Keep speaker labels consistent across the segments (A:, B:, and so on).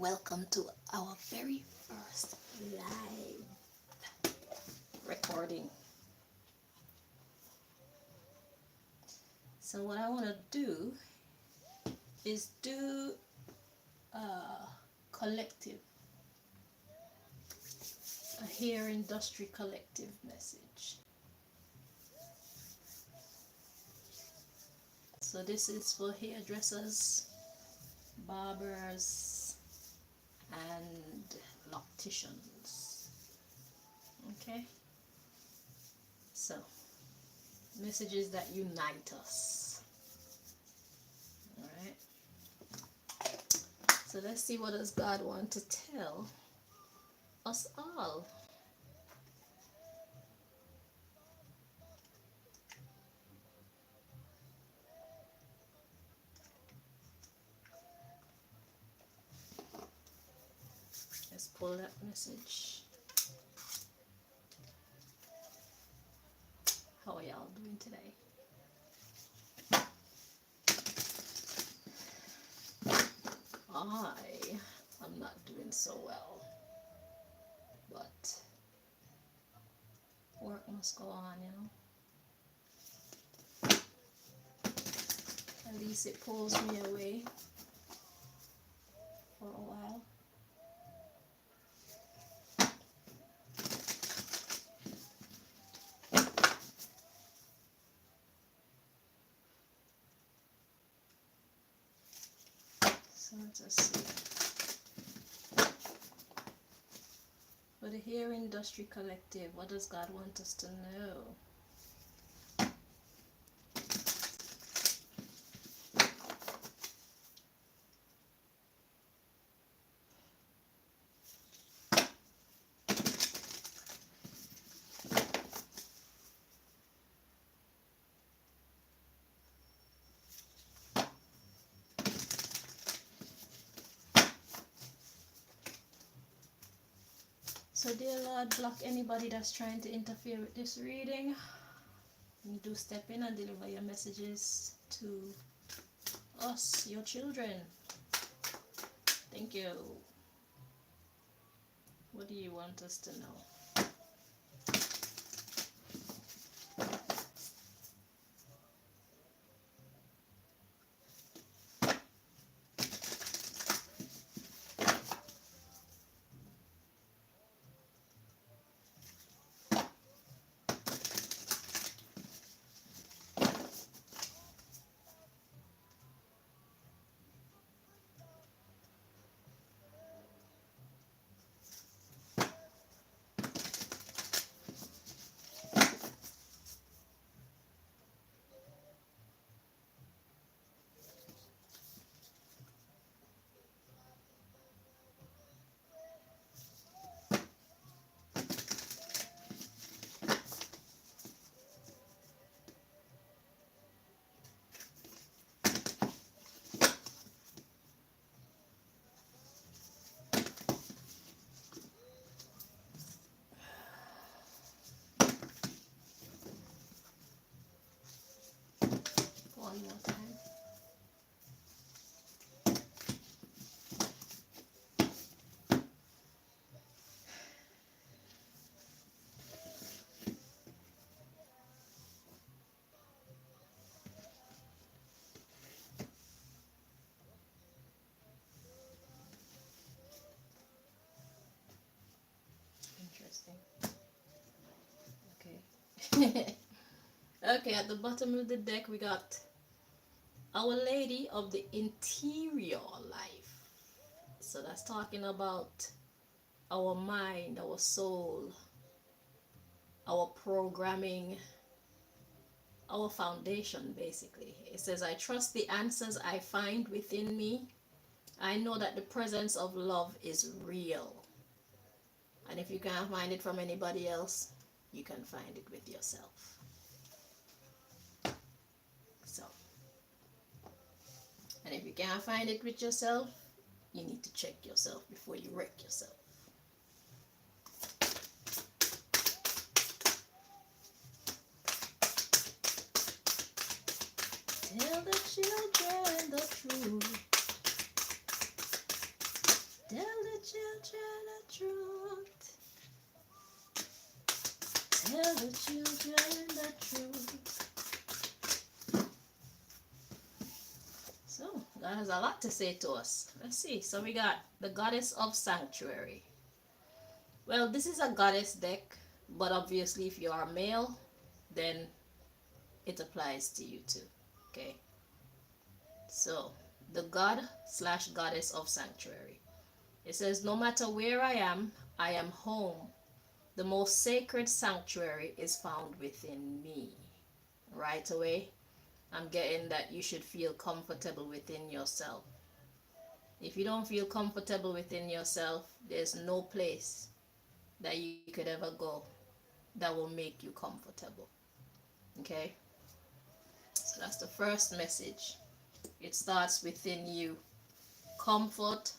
A: welcome to our very first live recording. So what I want to do is do a collective, a hair industry collective message. So this is for hairdressers, barbers, and locticians. Okay? So, messages that unite us. Alright? So let's see what does God want to tell us all. Let's pull that message. How are y'all doing today? I'm not doing so well, but work must go on, you know. At least it pulls me away for a while. So let's see. For the Hair Industry Collective, what does God want us to know? So dear Lord, block anybody that's trying to interfere with this reading. You do step in and deliver your messages to us, your children. Thank you. What do you want us to know? One more time. Interesting. Okay. Okay, at the bottom of the deck we got Our Lady of the Interior Life. So that's talking about our mind, our soul, our programming, our foundation basically. It says, I trust the answers I find within me. I know that the presence of love is real. And if you can't find it from anybody else, you can find it with yourself. So, and if you can't find it with yourself, you need to check yourself before you wreck yourself. Tell the children the truth. Tell Tell the children the truth. So, God has a lot to say to us. Let's see. So, we got the goddess of sanctuary. Well, this is a goddess deck, but obviously, if you are male, then it applies to you too. Okay. So, the god slash goddess of sanctuary. It says, no matter where I am home. The most sacred sanctuary is found within me. Right away, I'm getting that you should feel comfortable within yourself. If you don't feel comfortable within yourself, there's no place that you could ever go that will make you comfortable. Okay? So that's the first message. It starts within you. Comfort,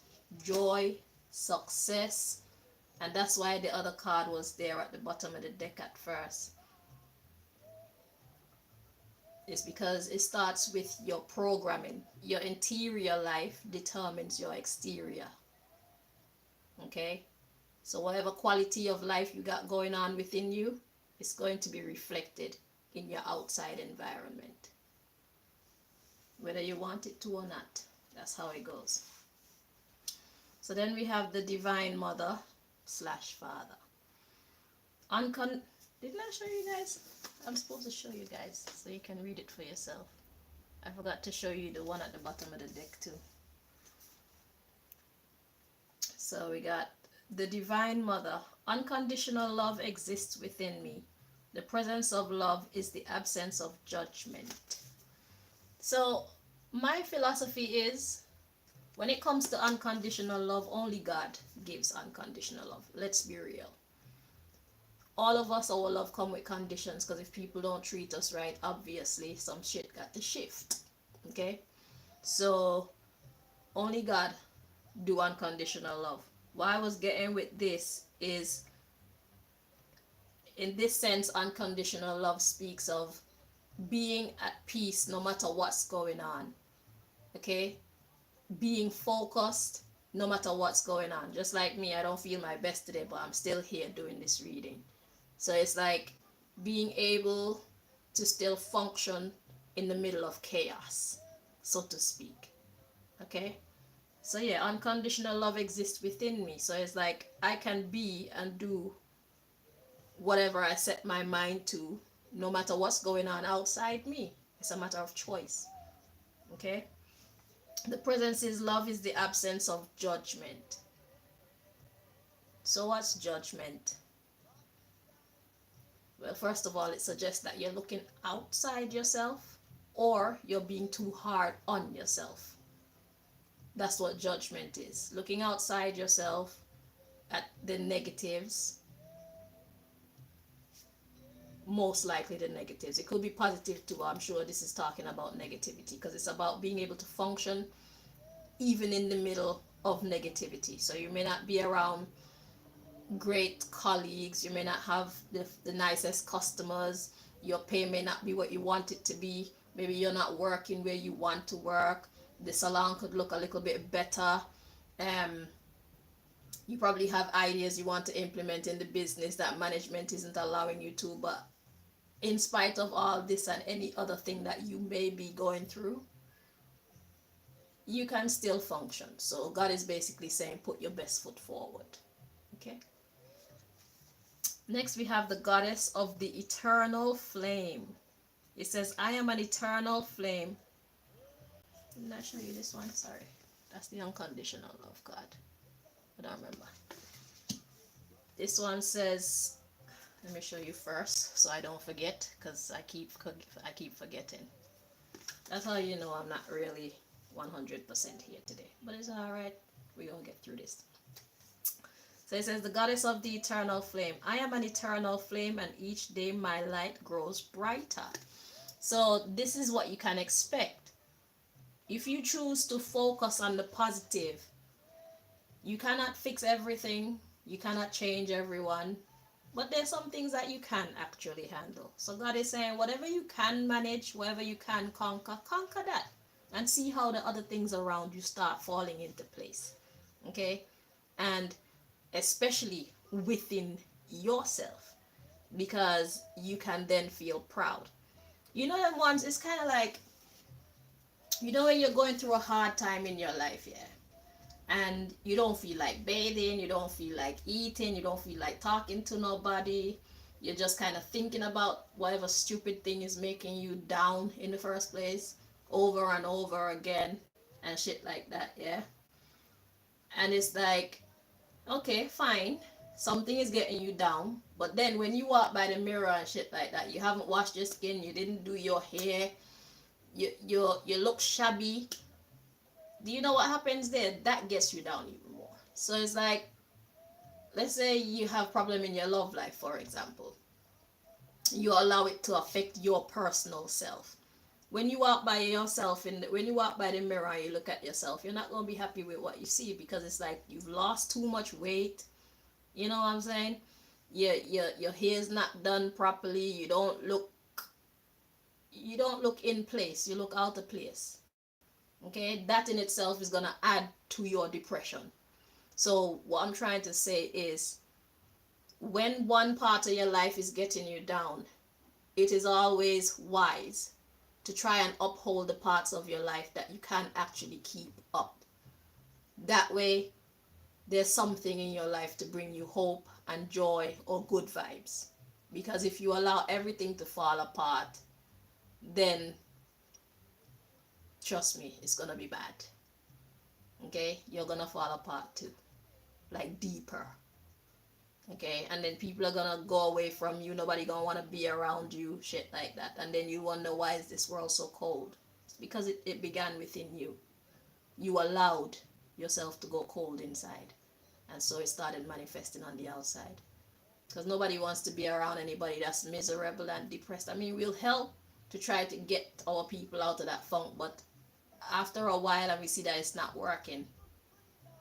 A: joy, success, and that's why the other card was there at the bottom of the deck at first. It's because it starts with your programming. Your interior life determines your exterior. Okay? So whatever quality of life you got going on within you, it's going to be reflected in your outside environment. Whether you want it to or not. That's how it goes. So then we have the Divine Mother slash Father. Didn't I show you guys? I'm supposed to show you guys so you can read it for yourself. I forgot to show you the one at the bottom of the deck too. So we got the Divine Mother. Unconditional love exists within me. The presence of love is the absence of judgment. So my philosophy is, when it comes to unconditional love, only God gives unconditional love. Let's be real. All of us, our love come with conditions, because if people don't treat us right, obviously some shit got to shift. Okay? So only God do unconditional love. What I was getting with this is, in this sense, unconditional love speaks of being at peace no matter what's going on. Okay? Being focused no matter what's going on. Just like me, I don't feel my best today, but I'm still here doing this reading. So it's like being able to still function in the middle of chaos, so to speak. Okay? So yeah, unconditional love exists within me. So it's like I can be and do whatever I set my mind to, no matter what's going on outside me. It's a matter of choice. Okay? The presence is love is the absence of judgment. So what's judgment? Well, first of all, it suggests that you're looking outside yourself, or you're being too hard on yourself. That's what judgment is. Looking outside yourself at the negatives. Most likely the negatives. It could be positive too, but I'm sure this is talking about negativity, because it's about being able to function even in the middle of negativity. So you may not be around great colleagues, you may not have the nicest customers, your pay may not be what you want it to be, maybe you're not working where you want to work, the salon could look a little bit better, you probably have ideas you want to implement in the business that management isn't allowing you to, but in spite of all this and any other thing that you may be going through, you can still function. So God is basically saying, put your best foot forward. Okay? Next we have the goddess of the eternal flame. It says, I am an eternal flame. Didn't I show you this one? Sorry. That's the unconditional love God. I don't remember. This one says, let me show you first so I don't forget, because I keep forgetting. That's how you know I'm not really 100% here today. But it's alright. We're going to get through this. So it says, the goddess of the eternal flame. I am an eternal flame, and each day my light grows brighter. So this is what you can expect. If you choose to focus on the positive, you cannot fix everything. You cannot change everyone. But there's some things that you can actually handle. So God is saying, whatever you can manage, whatever you can conquer, conquer that. And see how the other things around you start falling into place. Okay? And especially within yourself. because you can then feel proud. You know them ones, it's kind of like, when you're going through a hard time in your life, yeah, and you don't feel like bathing, you don't feel like eating, you don't feel like talking to nobody, you're just kind of thinking about whatever stupid thing is making you down in the first place over and over again and shit like that, yeah. And it's like, okay, fine, something is getting you down, but then when you walk by the mirror and shit like that, you haven't washed your skin, you didn't do your hair, you look shabby. Do you know what happens there? That gets you down even more. So it's like, let's say you have problem in your love life, for example, you allow it to affect your personal self. When you walk by yourself, when you walk by the mirror and you look at yourself, you're not going to be happy with what you see, because it's like you've lost too much weight. You know what I'm saying? Your hair's not done properly. You don't look in place. You look out of place. Okay, that in itself is gonna add to your depression. So what I'm trying to say is, when one part of your life is getting you down, it is always wise to try and uphold the parts of your life that you can actually keep up. That way, there's something in your life to bring you hope and joy or good vibes. Because if you allow everything to fall apart, then trust me, it's gonna be bad. Okay, you're gonna fall apart too, like deeper. Okay, and then people are gonna go away from you, nobody gonna want to be around you, shit like that. And then you wonder, why is this world so cold? It's because it began within you. You allowed yourself to go cold inside, and so it started manifesting on the outside. Because nobody wants to be around anybody that's miserable and depressed. I mean, we'll help to try to get our people out of that funk, but after a while and we see that it's not working,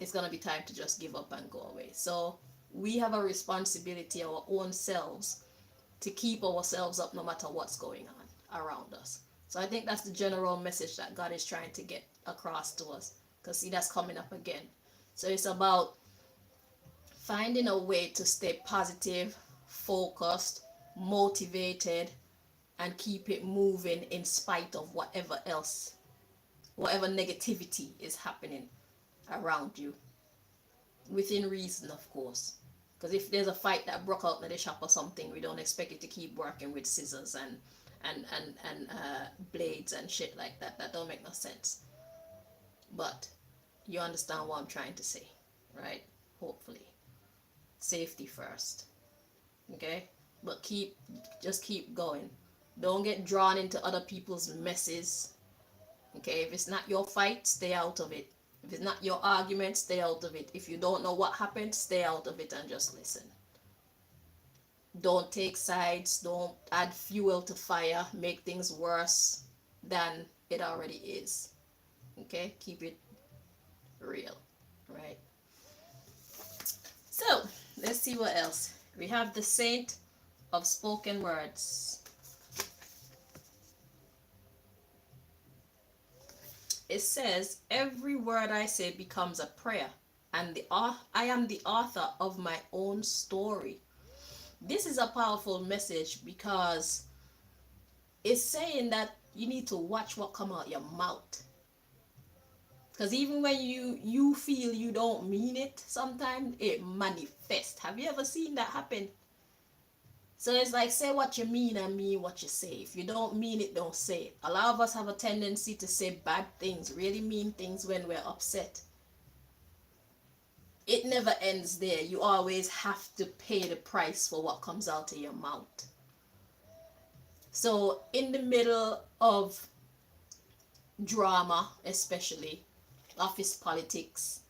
A: it's going to be time to just give up and go away. So we have a responsibility, our own selves, to keep ourselves up no matter what's going on around us. So I think that's the general message that God is trying to get across to us. Because see, that's coming up again. So it's about finding a way to stay positive, focused, motivated, and keep it moving in spite of whatever else, whatever negativity is happening around you, within reason, of course. Because if there's a fight that broke out in the shop or something, we don't expect it to keep working with scissors and blades and shit like that. That don't make no sense. But you understand what I'm trying to say, right? Hopefully. Safety first. Okay? But just keep going. Don't get drawn into other people's messes. Okay? If it's not your fight, stay out of it. If it's not your argument, stay out of it. If you don't know what happened, stay out of it and just listen. Don't take sides. Don't add fuel to fire. Make things worse than it already is. Okay? Keep it real. Right? So, let's see what else. We have the saint of spoken words. It says, every word I say becomes a prayer, and I am the author of my own story. This is a powerful message because it's saying that you need to watch what come out your mouth. Because even when you feel you don't mean it, sometimes it manifests. Have you ever seen that happen? So it's like, say what you mean and mean what you say. If you don't mean it, don't say it. A lot of us have a tendency to say bad things, really mean things when we're upset. It never ends there. You always have to pay the price for what comes out of your mouth. So in the middle of drama, especially office politics,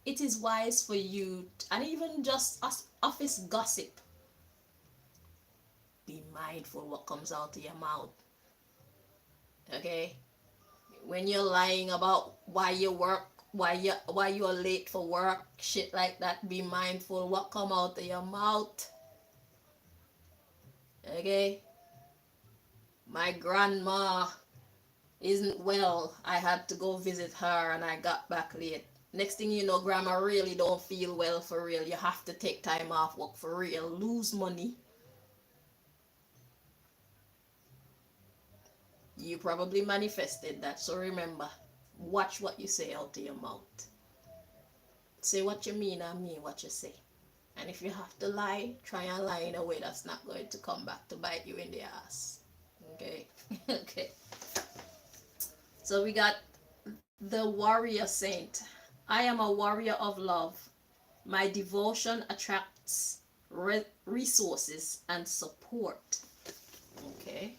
A: it is wise for you, and even just office gossip, be mindful what comes out of your mouth. Okay? When you're lying about why you work, why you are late for work, shit like that, be mindful what come out of your mouth. Okay? My grandma isn't well. I had to go visit her and I got back late. Next thing you know, grandma really don't feel well for real. You have to take time off work for real, lose money. You probably manifested that. So remember, watch what you say out of your mouth. Say what you mean and mean what you say. And if you have to lie, try and lie in a way that's not going to come back to bite you in the ass. Okay? Okay. So we got the warrior saint. I am a warrior of love. My devotion attracts resources and support. Okay.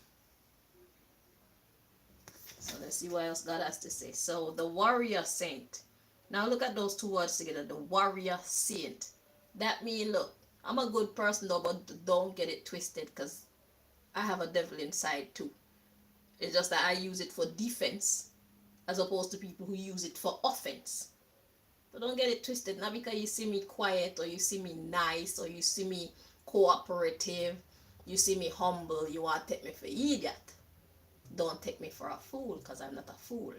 A: So let's see what else God has to say. So the warrior saint. Now look at those two words together. The warrior saint. That means, look, I'm a good person though, but don't get it twisted, because I have a devil inside too. It's just that I use it for defense as opposed to people who use it for offense. But don't get it twisted. Not because you see me quiet, or you see me nice, or you see me cooperative, you see me humble, you want to take me for idiot. Don't take me for a fool, because I'm not a fool.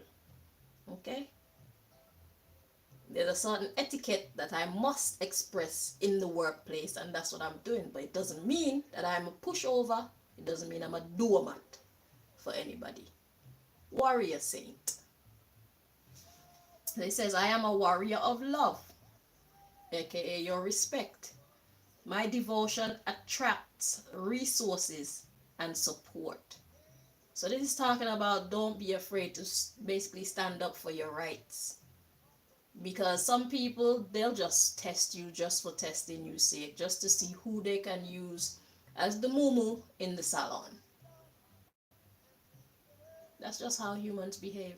A: Okay? There's a certain etiquette that I must express in the workplace, and that's what I'm doing. But it doesn't mean that I'm a pushover. It doesn't mean I'm a doormat for anybody. Warrior saint. It says, I am a warrior of love, aka your respect. My devotion attracts resources and support. So this is talking about, don't be afraid to basically stand up for your rights. Because some people, they'll just test you just for testing you sake, just to see who they can use as the mumu in the salon. That's just how humans behave.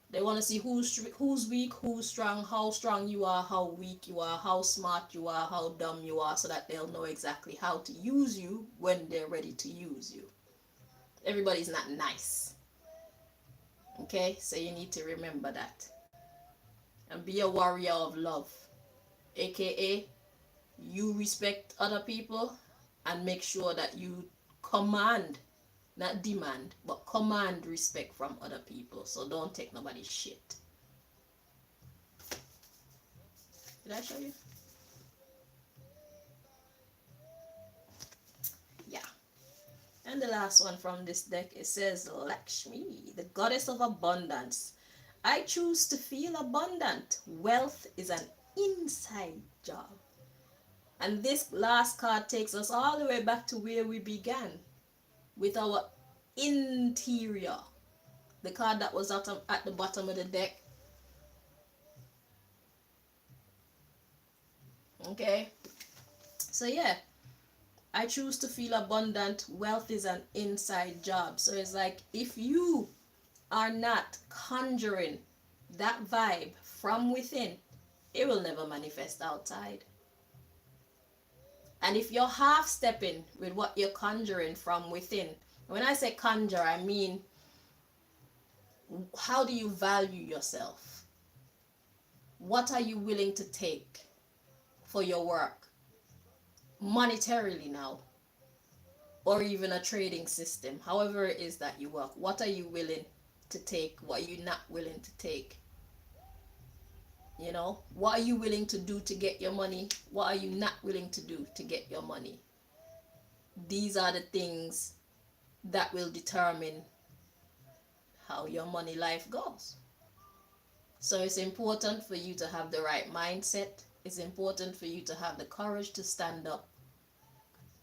A: They want to see who's weak, who's strong, how strong you are, how weak you are, how smart you are, how dumb you are, so that they'll know exactly how to use you when they're ready to use you. Everybody's not nice. Okay? So you need to remember that. And be a warrior of love, aka you respect other people and make sure that you command, not demand, but command respect from other people. So don't take nobody's shit. Did I show you? Yeah. And the last one from this deck, it says Lakshmi, the goddess of abundance. I choose to feel abundant. Wealth is an inside job. And this last card takes us all the way back to where we began, with our interior. The card that was at the bottom of the deck. Okay. So yeah, I choose to feel abundant. Wealth is an inside job. So it's like, if you are not conjuring that vibe from within, it will never manifest outside. And if you're half stepping with what you're conjuring from within, when I say conjure, I mean, how do you value yourself? What are you willing to take for your work? Monetarily now, or even a trading system, however it is that you work. What are you willing to take? What are you not willing to take? You know, what are you willing to do to get your money? What are you not willing to do to get your money? These are the things that will determine how your money life goes. So it's important for you to have the right mindset. It's important for you to have the courage to stand up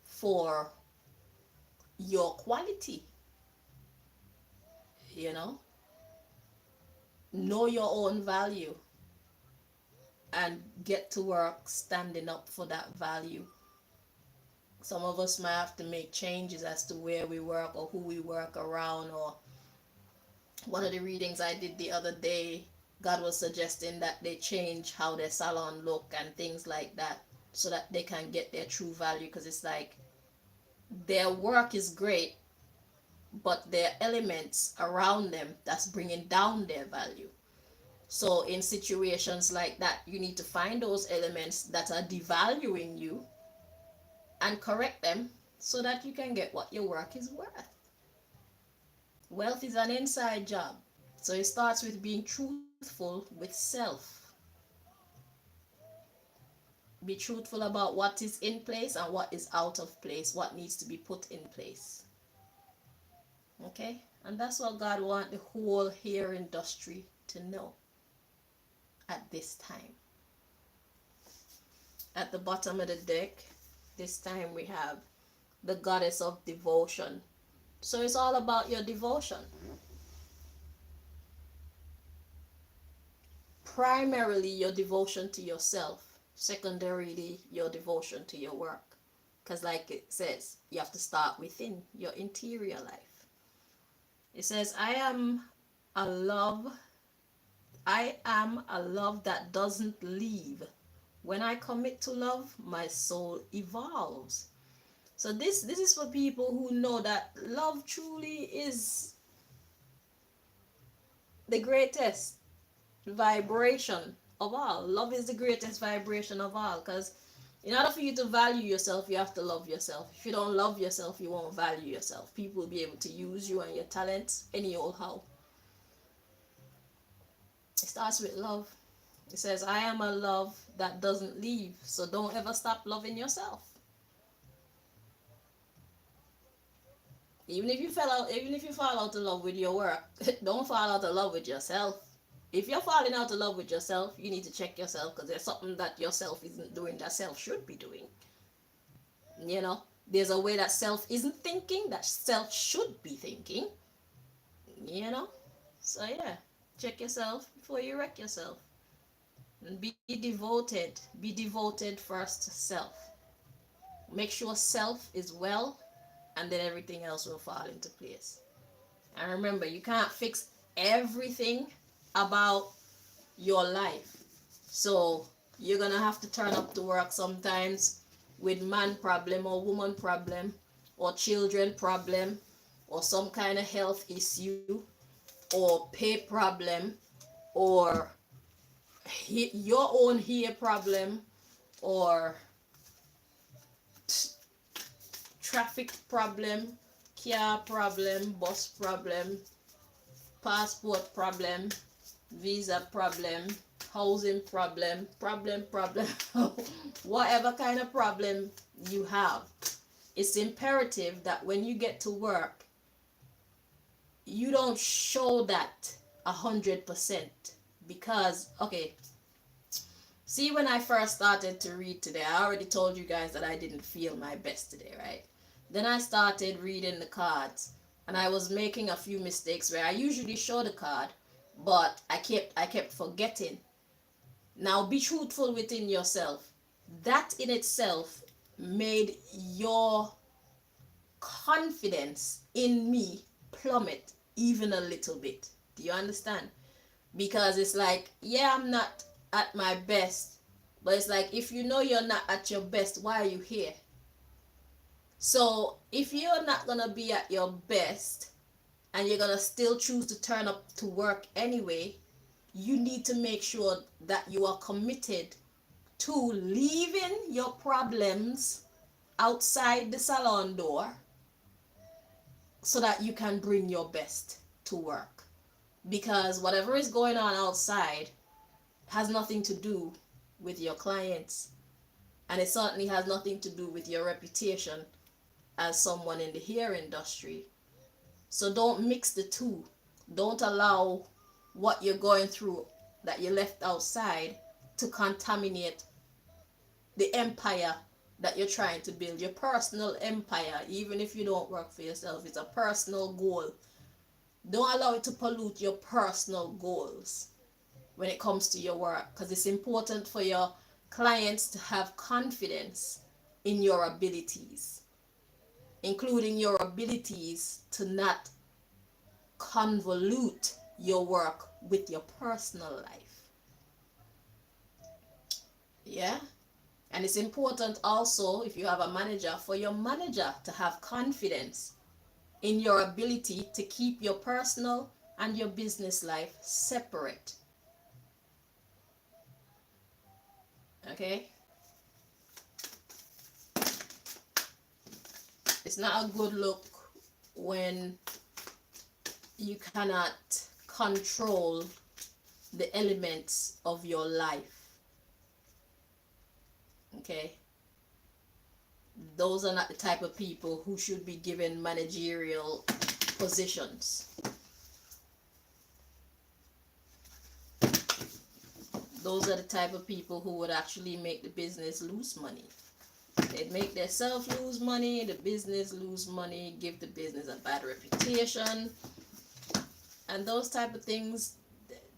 A: for your quality. You know your own value and get to work standing up for that value. Some of us might have to make changes as to where we work or who we work around. Or one of the readings I did the other day, God was suggesting that they change how their salon look and things like that, so that they can get their true value. Because it's like, their work is great, but there are elements around them that's bringing down their value. So in situations like that, you need to find those elements that are devaluing you and correct them, so that you can get what your work is worth. Wealth is an inside job. So it starts with being truthful with self. Be truthful about what is in place and what is out of place, what needs to be put in place. Okay? And that's what God wants the whole hair industry to know at this time. At the bottom of the deck, this time we have the goddess of devotion. So it's all about your devotion. Primarily your devotion to yourself, secondarily your devotion to your work. Because like it says, you have to start within your interior life. It says, a love a love that doesn't leave. When I commit to love, my soul evolves. So this is for people who know that love truly is the greatest vibration of all. Love is the greatest vibration of all, because in order for you to value yourself, you have to love yourself. If you don't love yourself, you won't value yourself. People will be able to use you and your talents any old how. It starts with love. It says, I am a love that doesn't leave. So don't ever stop loving yourself. Even if you fall out of love with your work, don't fall out of love with yourself. If you're falling out of love with yourself, you need to check yourself, because there's something that yourself isn't doing that self should be doing. You know, there's a way that self isn't thinking that self should be thinking. You know, so yeah, check yourself before you wreck yourself. And be devoted. Be devoted first to self. Make sure self is well, and then everything else will fall into place. And remember, you can't fix everything about your life. So you're gonna have to turn up to work sometimes with man problem or woman problem or children problem or some kind of health issue or pay problem or your own hair problem or traffic problem, car problem, bus problem, passport problem, visa problem, housing problem, whatever kind of problem you have. It's imperative that when you get to work, you don't show that 100%, because, okay, see, when I first started to read today, I already told you guys that I didn't feel my best today, right? Then I started reading the cards, and I was making a few mistakes where I usually show the card, but I kept forgetting. Now be truthful within yourself. That in itself made your confidence in me plummet even a little bit. Do you understand? Because it's like, yeah, I'm not at my best, but it's like, if you know you're not at your best, why are you here? So if you're not gonna be at your best and you're gonna still choose to turn up to work anyway, you need to make sure that you are committed to leaving your problems outside the salon door so that you can bring your best to work. Because whatever is going on outside has nothing to do with your clients, and it certainly has nothing to do with your reputation as someone in the hair industry. So don't mix the two. Don't allow what you're going through that you left outside to contaminate the empire that you're trying to build, your personal empire. Even if you don't work for yourself, it's a personal goal. Don't allow it to pollute your personal goals when it comes to your work, because it's important for your clients to have confidence in your abilities, including your abilities to not convolute your work with your personal life. Yeah. And it's important also, if you have a manager, for your manager to have confidence in your ability to keep your personal and your business life separate. Okay? It's not a good look when you cannot control the elements of your life. Okay? Those are not the type of people who should be given managerial positions. Those are the type of people who would actually make the business lose money. They'd make themselves lose money, the business lose money, give the business a bad reputation, and those type of things,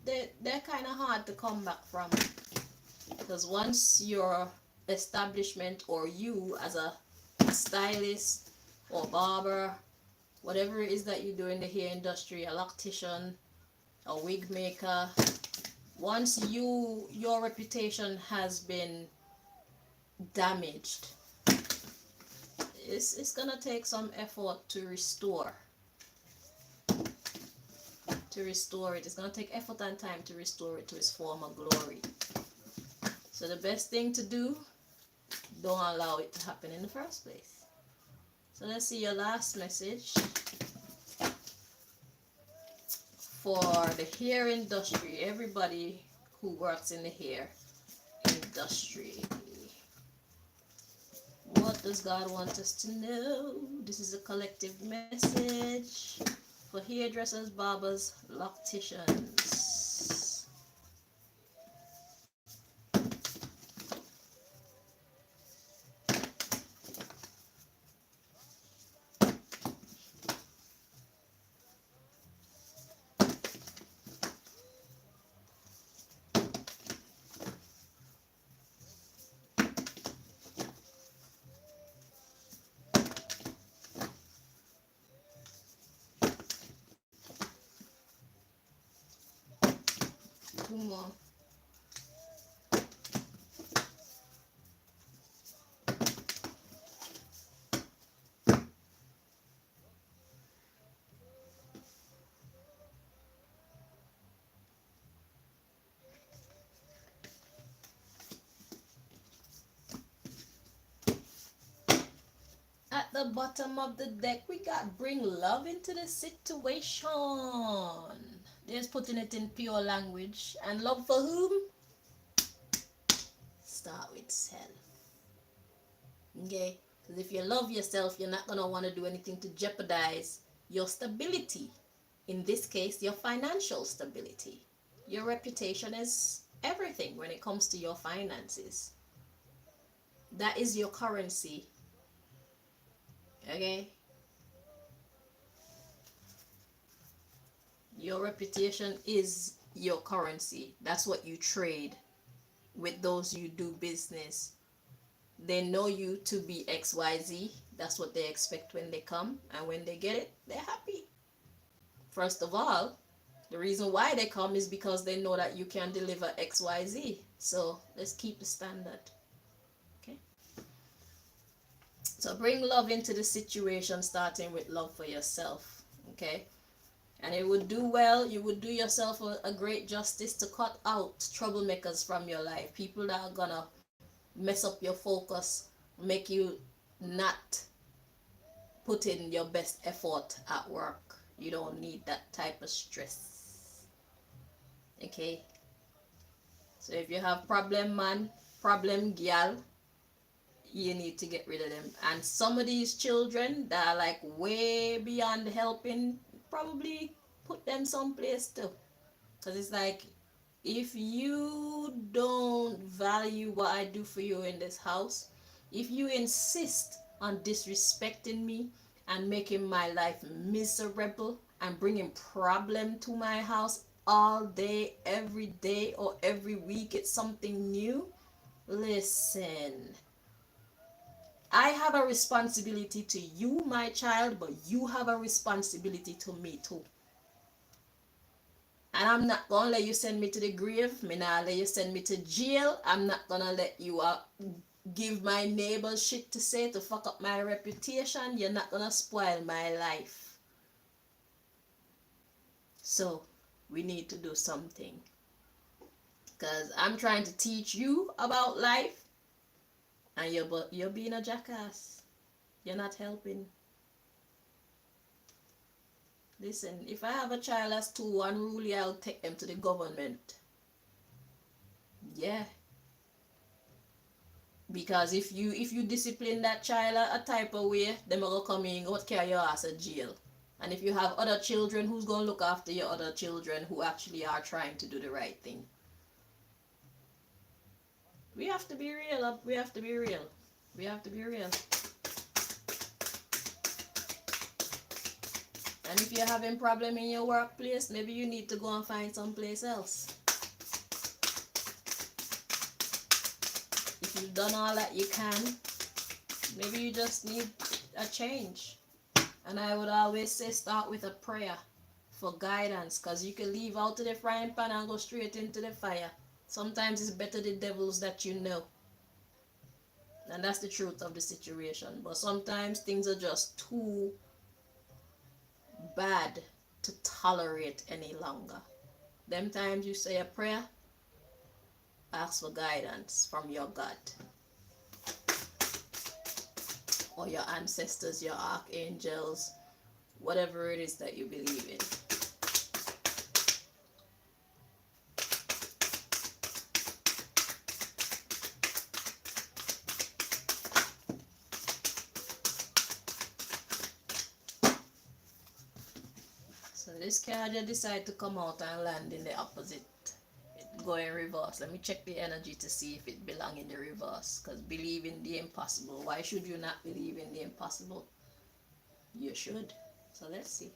A: they're kind of hard to come back from, because once your establishment, or you as a stylist or barber, whatever it is that you do in the hair industry, a loctician, a wig maker, once your reputation has been damaged, it's gonna take some effort to restore it. It's gonna take effort and time to restore it to its former glory. So the best thing to do, don't allow it to happen in the first place. So let's see your last message for the hair industry, everybody who works in the hair industry. What does God want us to know? This is a collective message for hairdressers, barbers, locticians. Two more. At the bottom of the deck, we got bring love into the situation. There's putting it in pure language. And love for whom? Start with self. Okay? Because if you love yourself, you're not going to want to do anything to jeopardize your stability. In this case, your financial stability. Your reputation is everything when it comes to your finances. That is your currency. Okay? Your reputation is your currency. That's what you trade with those you do business. They know you to be XYZ. That's what they expect when they come. And when they get it, they're happy. First of all, the reason why they come is because they know that you can deliver XYZ. So let's keep the standard. Okay? So bring love into the situation, starting with love for yourself. Okay? And it would do well, you would do yourself a great justice to cut out troublemakers from your life. People that are gonna mess up your focus, make you not put in your best effort at work. You don't need that type of stress. Okay? So if you have problem man, problem gal, you need to get rid of them. And some of these children that are like way beyond helping, probably put them someplace too. Because it's like, if you don't value what I do for you in this house, if you insist on disrespecting me and making my life miserable and bringing problem to my house all day, every day, or every week, it's something new. Listen, I have a responsibility to you, my child, but you have a responsibility to me too. And I'm not gonna let you send me to the grave. Me not let you send me to jail. I'm not gonna let you give my neighbors shit to say to fuck up my reputation. You're not gonna spoil my life. So we need to do something. Because I'm trying to teach you about life, and you're being a jackass. You're not helping. Listen, if I have a child that's too unruly, I'll take them to the government. Yeah. Because if you discipline that child a type of way, them will come in, go carry your ass to jail. And if you have other children, who's going to look after your other children who actually are trying to do the right thing? We have to be real. We have to be real. We have to be real. And if you're having problem in your workplace, maybe you need to go and find someplace else. If you've done all that you can, maybe you just need a change. And I would always say start with a prayer for guidance, because you can leave out of the frying pan and go straight into the fire. Sometimes it's better the devils that you know. And that's the truth of the situation. But sometimes things are just too bad to tolerate any longer. Them times you say a prayer, ask for guidance from your God or your ancestors, your archangels, whatever it is that you believe in. So this card just decided to come out and land in the opposite. It go in reverse. Let me check the energy to see if it belong in the reverse. Because believe in the impossible. Why should you not believe in the impossible? You should. So let's see.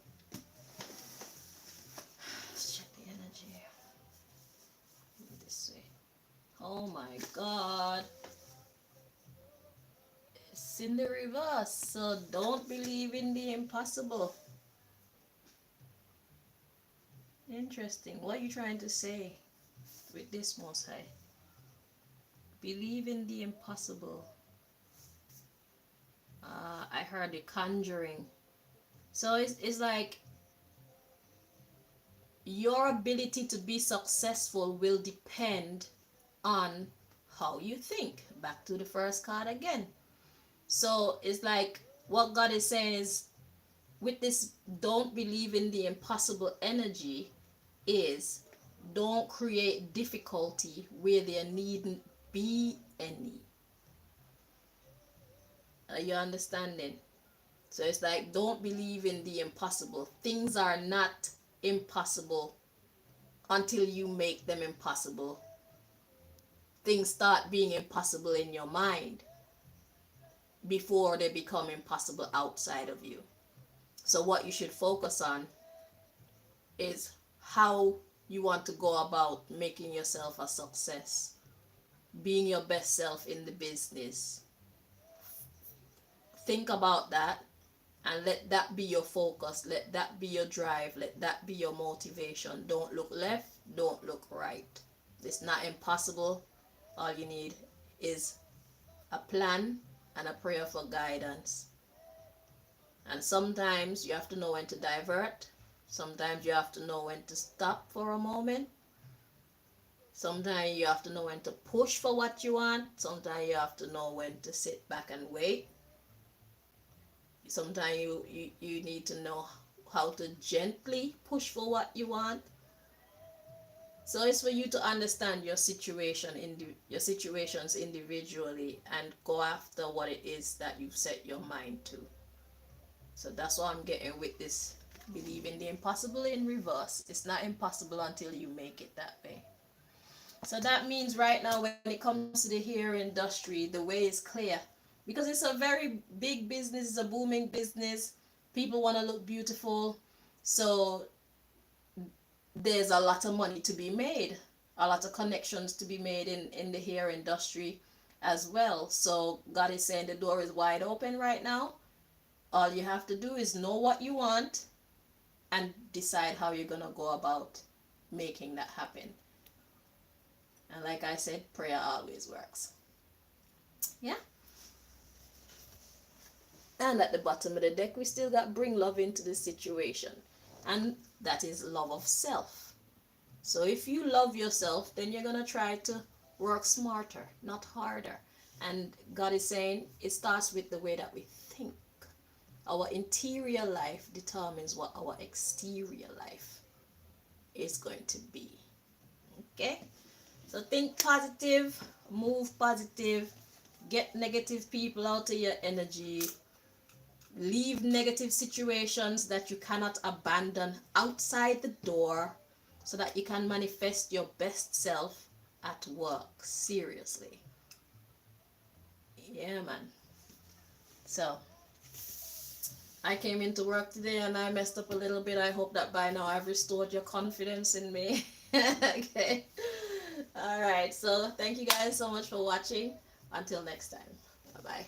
A: Let's check the energy. This way. Oh my God. It's in the reverse. So don't believe in the impossible. Interesting. What are you trying to say with this, Most High? Believe in the impossible. I heard the conjuring. So it's like your ability to be successful will depend on how you think. Back to the first card again. So it's like what God is saying is, with this don't believe in the impossible energy, is don't create difficulty where there needn't be any. Are you understanding? So it's like don't believe in the impossible. Things are not impossible until you make them impossible. Things start being impossible in your mind before they become impossible outside of you. So what you should focus on is how you want to go about making yourself a success, being your best self in the business. Think about that and let that be your focus. Let that be your drive. Let that be your motivation. Don't look left. Don't look right. It's not impossible. All you need is a plan and a prayer for guidance. And sometimes you have to know when to divert. Sometimes you have to know when to stop for a moment. Sometimes you have to know when to push for what you want. Sometimes you have to know when to sit back and wait. Sometimes you need to know how to gently push for what you want. So it's for you to understand your situation, your situations individually, and go after what it is that you've set your mind to. So that's what I'm getting with this. Believe in the impossible in reverse. It's not impossible until you make it that way. So that means right now when it comes to the hair industry, the way is clear. Because it's a very big business, it's a booming business. People want to look beautiful. So there's a lot of money to be made. A lot of connections to be made in the hair industry as well. So God is saying the door is wide open right now. All you have to do is know what you want and decide how you're going to go about making that happen. And like I said, prayer always works. Yeah. And at the bottom of the deck, we still got bring love into the situation. And that is love of self. So if you love yourself, then you're going to try to work smarter, not harder. And God is saying it starts with the way that we think. Our interior life determines what our exterior life is going to be. Okay? So think positive, move positive, get negative people out of your energy, leave negative situations that you cannot abandon outside the door so that you can manifest your best self at work. Seriously. Yeah, man. So, I came into work today and I messed up a little bit. I hope that by now I've restored your confidence in me. Okay. All right. So, thank you guys so much for watching. Until next time. Bye bye.